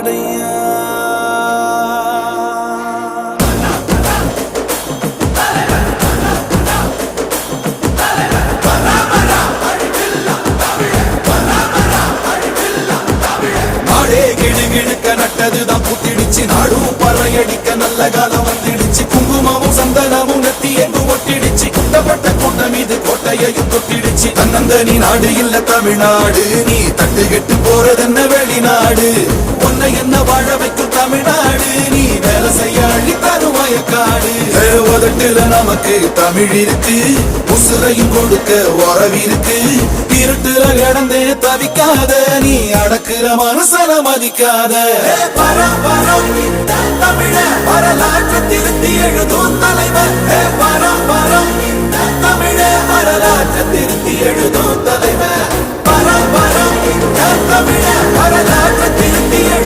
பாடுதையா. நட்டதுதான் புத்திடுச்சு, நாடும் பறையடிக்க நல்ல காலம் வந்துடுச்சு. குங்குமமும் சந்தனமும் நெத்தி எங்கும் ஒட்டிடுச்சு, குட்டப்பட்ட கோட்டை மீது கோட்டையையும் தொட்டிடுச்சு. தன்னந்தனி நாடு இல்ல தமிழ்நாடு, நீ தட்டு கெட்டு போறதென்ன வெளிநாடு. உன்னை என்ன வாழ வைக்கும் தமிழ்நாடு, நீ வேலை செய்ய அள்ளி தரும் வயக்காடு. உதட்டுல நமக்கு தமிழ் இருக்கு, உசுரையும் கொடுக்க உறவிருக்கு. இருட்டுல கிடந்தே தவிக்காத, நீ அடக்குற மனசன மதிக்காத. பரம் இந்த தமிழ வரலாற்று திருத்தி எழுதும் தலைவர். பரம் இந்த தமிழ வரலாற்று திருத்தி எழுதும் தலைவர். பரம் இந்த தமிழ வரலாற்று